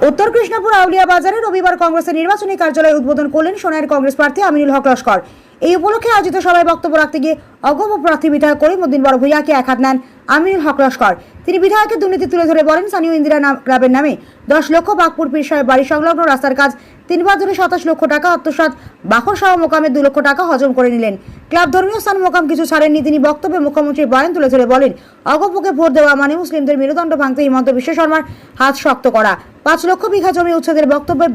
উত্তর কৃষ্ণপুর আউলিয়া বাজারে রবিবার কংগ্রেসের নির্বাচনী কার্যালয় উদ্বোধন করলেন সোনাইয়ের কংগ্রেস প্রার্থী আমিনুল হক লস্কর। এই উপলক্ষে আয়োজিত সভায় বক্তব্য রাখতে গিয়ে অগম্য প্রার্থী বিধায়ক করিমউদ্দিন বড়ভূঁইয়াকে এক হাত নেন আমিনুল হক লস্কর। তিনি বিধায়কের দুর্নীতি তুলে ধরে বলেন, স্থানীয় ইন্দিরা ক্লাবের নামে 10 লক্ষ, বাঘপুর পীর সাহেব বাড়ি সংলগ্ন রাস্তার কাজ 3 বার ধরে 27 লক্ষ টাকা আত্মসাৎ, বাখর শাহ মোকামে 2 লক্ষ টাকা হজম করে নিলেন। ক্লাব ধর্মীয় স্থান মোকাম কিছু ছাড়েননি। তিনি বক্তব্যে মুখ্যমন্ত্রীর বয়ান তুলে ধরে বলেন, অগম্যকে ভোট দেওয়া মানে মুসলিমদের মেরুদণ্ড ভাঙতে হিমন্ত বিশ্ব শর্মার হাত শক্ত করা, 5 লক্ষ বিঘা জমি উচ্ছেদের বক্তব্যে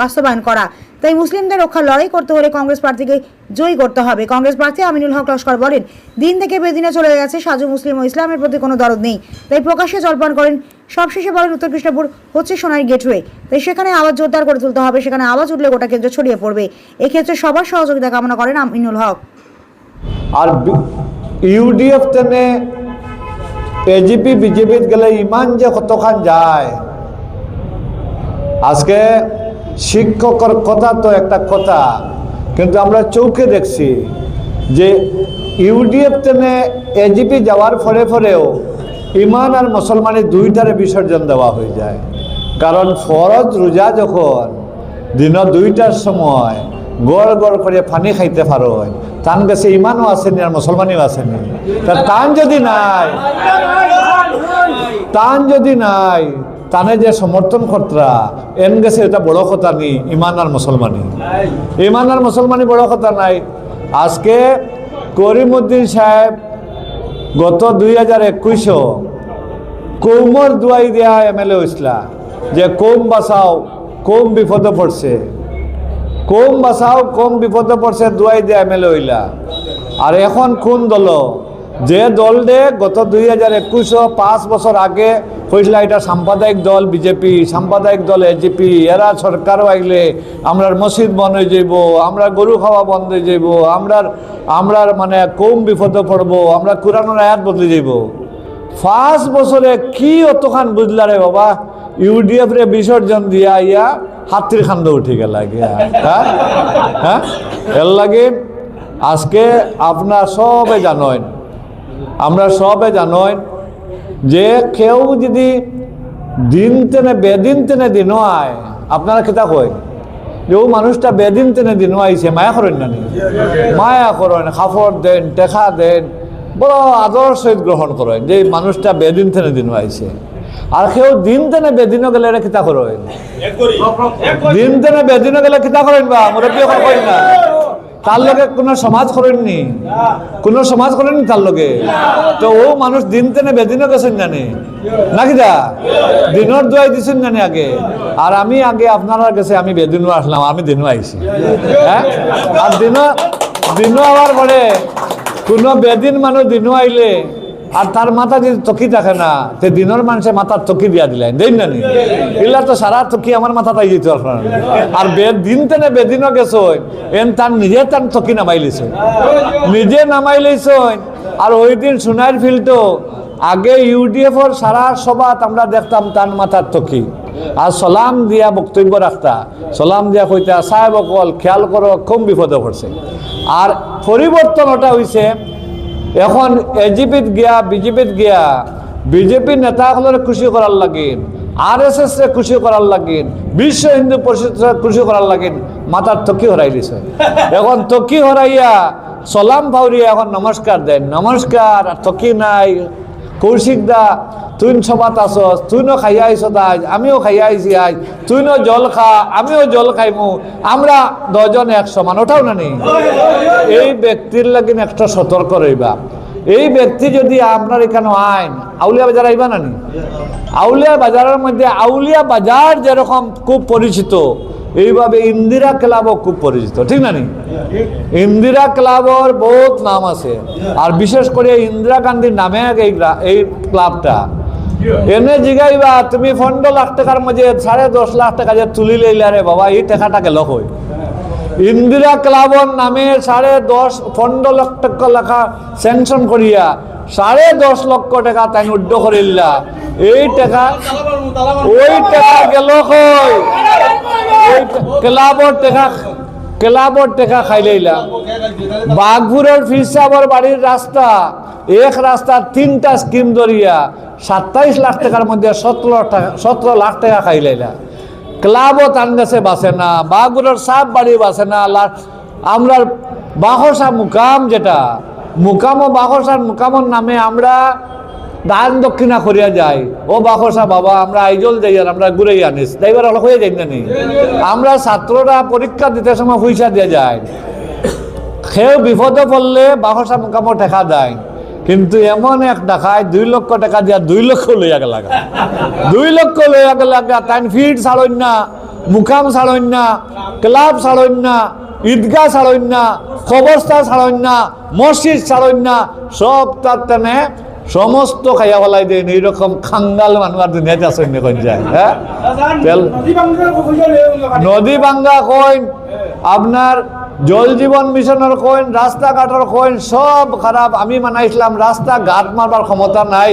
বাস্তবায়ন করা। তাই মুসলিমদের রক্ষার লড়াই করতে হলে কংগ্রেস প্রার্থীকে জয়ী করতে হবে। কংগ্রেস প্রার্থী আমিনুল হক লস্কর বলেন, দিন থেকে বেদিনে চলে গেছে, সাজু মুসলিম ও ইসলামের প্রতি কোনো দরদ নেই, তাই প্রকাশ্যে জল্পন করেন। সবশেষে বলেন, উত্তর কৃষ্ণপুর হচ্ছে সোনার গেটওয়ে, তাই সেখানে আওয়াজ জোরদার করে তুলতে হবে। সেখানে আওয়াজ উঠলে গোটা কেন্দ্র ছড়িয়ে পড়বে। এক্ষেত্রে সবার সহযোগিতা কামনা করেন আমিনুল হক। আর ইউডিএফ তেনে এজিপি বিজেপি গেলে ইমান যে কতখান যায়, আজকে শিক্ষকের কথা তো একটা কথা, কিন্তু আমরা চৌকে দেখছি যে ইউডিএফ তেনে এজিপি যাওয়ার ফলেও ইমান আর মুসলমানের দুইটারে বিসর্জন দেওয়া হয়ে যায়। কারণ ফরজ রোজা যখন দিন 2টার সময় গড় গড় করে পানি খাইতে পারো, তান গেছে ইমানও আসেনি আর মুসলমানও আসেনি। তা তান যদি নাই তানে যে সমর্থন কর্তা এন গেছে, এটা বড় কথা নেই। ইমান আর মুসলমানি বড় কথা নাই। আজকে করিমউদ্দিন সাহেব গত 2021 কৌমর দুয়াই দেয়া এমএলএ হয়েছিলা যে কৌম বাঁচাও, কৌম বিপদে পড়ছে, কৌম বাঁচাও, কৌম বিপদে পড়ছে, দুয়াই দেয়া এমএলএ হইলা। আর এখন কোন দল, যে দল দে গত 2021 5 বছর আগে হয়েছিল, এটা সাম্প্রদায়িক দল বিজেপি, সাম্প্রদায়িক দল এজিপি, এরা সরকারও আইলে আমরার মসজিদ বন্ধ হয়ে যাইব, আমরা গরু খাওয়া বন্ধ হয়ে যাইব, আমরার মানে কৌম বিপদে পড়বো, আমরা কোরআনের আয়াত বদলে যাইব। 5 বছরে কি অতখান বুঝলা রে বাবা? ইউডিএফ রে বিসর্জন দিয়া ইয়া হাতির খান্দ উঠে গেল গিয়া। হ্যাঁ, এর লাগে আজকে আপনার সবে জানেন, আমরা সবে জানেন যে কেউ যদি দিন টেনে বেদিন টেনে দিন আয়, আপনারা কিতা কয় যে ও মানুষটা বেদিন টেনে দিন আইছে, মায়া করেন না? মায়া করেন, খাফর দেন, টেকা দেন, বড় আদর সহিত গ্রহণ করেন যে মানুষটা বেদিন টেনে দিন আইছে। আর কেউ দিন টেনে বেদিনও গেলে এরা কিতা করেন? দিন টেনে বেদিনও গেলে কিতা করেন? বা মুরব্বী করেন না? তার লগে কোনো সমাজ করেননি, কোনো সমাজ করেননি তার লগে। তো ও মানুষ দিন টেনে বেদিনও গেছেন জানে নাকি? দা দিনের দোয়াই দিছেন জানে আগে। আর আমি আগে আপনারা গেছে, আমি বেদিনও আসলাম, আমি দিনও আইছি। হ্যাঁ, আর দিনও আবার পরে কোনো বেদিন মানুষ দিনও আইলে আর তার মাথা যদি তকি থাকে না, তে দিনের মানুষের মাথার তকি দিয়া দিলেন দেন না? এগুলা তো সারা তকি আমার মাথা তাই যেত। আর দিন তেনে বেদিনও গেছ, এন তার নিজে তার তকি নামাইলিছে, নিজে নামাইলিছ। আর ওই দিন সোনাইর ফিল্ডও আগে ইউডিএফর সারা সভাত আমরা দেখতাম তার মাথার তকি। আর সালাম দিয়া বক্তব্য রাখতা, সালাম দিয়া কইতা, সাহেব অকল খেয়াল করো, কম বিপদে পড়ছে। আর পরিবর্তন ওটা হয়েছে, এখন এজিপিত গিয়া বিজেপিত গিয়া বিজেপি নেতাসকলের খুশি করার লাগিন, RSS রে খুশি করার লাগিন, বিশ্ব হিন্দু পরিষদ খুশি করার লাগিন মাথার তকি হরাই দিছে। এখন তকি হরাইয়া সালাম ভাউরিয়া এখন নমস্কার দেন, নমস্কার। তকি নাই, কৌশিক দা তুই সবাত আসস, তুইও খাইয়া আইস আজ, আমিও খাইয়া আইসি আজ, তুইও জল খা, আমিও জল খাইমু, আমরা 10 জন এক সমান। ওটাও না নেই। এই ব্যক্তির লাগিন একটা সতর্ক রইবা। এই ব্যক্তি যদি আপনার এখানে আইন আউলিয়া বাজার আইবা না নি? আউলিয়া বাজারের মধ্যে আউলিয়া বাজার যেরকম খুব পরিচিত, এইভাবে ইন্দিরা ক্লাবও খুব পরিচিত, ঠিক না নি? ইন্দিরা ক্লাবর বহুত নাম আছে। আর বিশেষ করে ইন্দিরা গান্ধীর নামে এই ক্লাবটা। এনে জিগাইবা তুমি 15 লাখ টাকার মধ্যে 10.5 লাখ টাকা যে তুলি লইলা রে বাবা, এই টাকাটা গেল কই? ইন্দিরা ক্লাবর নামে 15 লাখ টাকা লেখা স্যাংশন করিয়া 10.5 লক্ষ টাকা তাই উড্ড করিলা। এই টাকা ওই টাকা গেল কই? ক্লাবর টাকা ক্লাবর টেকা খাইলাইলাম। বাঘপুরের ফির সাহেবের বাড়ির রাস্তা, এক রাস্তার 3টা স্কিম ধরিয়া 27 লাখ টাকার মধ্যে 17 লাখ টাকা খাইলাইলাম। ক্লাবও তান গেছে বাসে না, বাঘপুরের সাপ বাড়ি বাসে না। আমরা বাহসা মুকাম, যেটা মুকাম ও বাহসার মুকামর নামে আমরা দান দক্ষিণা করিয়া যাই। ও বাহসা বাবা, আমরা আইজল যাই আর আমরা ঘুরে আনিস ড্রাইভার হলো হয়ে যাই না নি। আমরা ছাত্ররা পরীক্ষা দিতে সময় পয়সা দিয়ে যায়, কেউ বিপদে পড়লে বাহসা মুকামও টেকা দেয়। কিন্তু এমন এক দেখায় 2 লক্ষ টাকা দিয়া 2 লক্ষ লইয়া গেল, 2 লক্ষ লইয়া গেল। তাই ফিট ছাড়ন না, মুকাম ছাড়ন না, ক্লাব ছাড়ন না, ঈদগাহ ছাড়ন না, কবরস্থান ছাড়ন না, মসজিদ ছাড়ন না, সব তার টানে সমস্ত খাইয়া ফেলাই দেন। এইরকম খাঙ্গাল মানুষ আর দুনিয়াতে আসেন কোন যায়। হ্যাঁ, নদী ভাঙ্গা কইন, আপনার জল জীবন মিশনের কইন, রাস্তাঘাটের কইন, সব খারাপ। আমি মানাইছিলাম রাস্তা ঘাট মারবার ক্ষমতা নাই,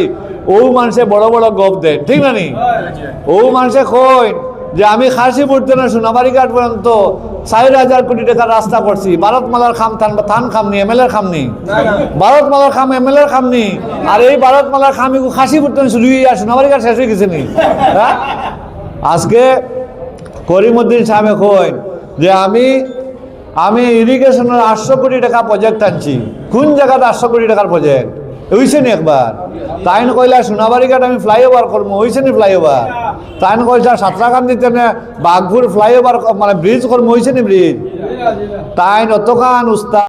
ও মানুষে বড় বড় গপ দেন, ঠিক না নি? ও মানুষে কইন যে আমি খাসিপুর থেকে সোনাবাড়ি ঘাট পর্যন্ত 4,000 কোটি টাকার রাস্তা করছি। ভারতমালার খাম থান খামনি, এমএলএর খামনি, ভারতমালার খাম এমএলএর খামনি। আর এই ভারতমালার খাম খাসিপুর থেকে শুরু হয়ে সোনাবাড়ি ঘাট শেষ হয়ে গেছে নি। হ্যাঁ, আজকে করিমউদ্দিন সাহেব কইন যে আমি ইরিগেশনের 800 কোটি টাকা প্রজেক্ট আনছি। কোন জায়গাতে 800 কোটি টাকার প্রজেক্ট হয়েছে নি একবার? তাই কইলা সোনাবাড়ি ঘাট আমি ফ্লাইওভার করবো, হয়েছে নি ফ্লাইওভার? তাই কইলা সাঁতরাকান্দিতে বাঘপুর ফ্লাইওভার মানে ব্রিজ করবো, হয়েছে নি ব্রিজ? তাই অতখান উস্তাদ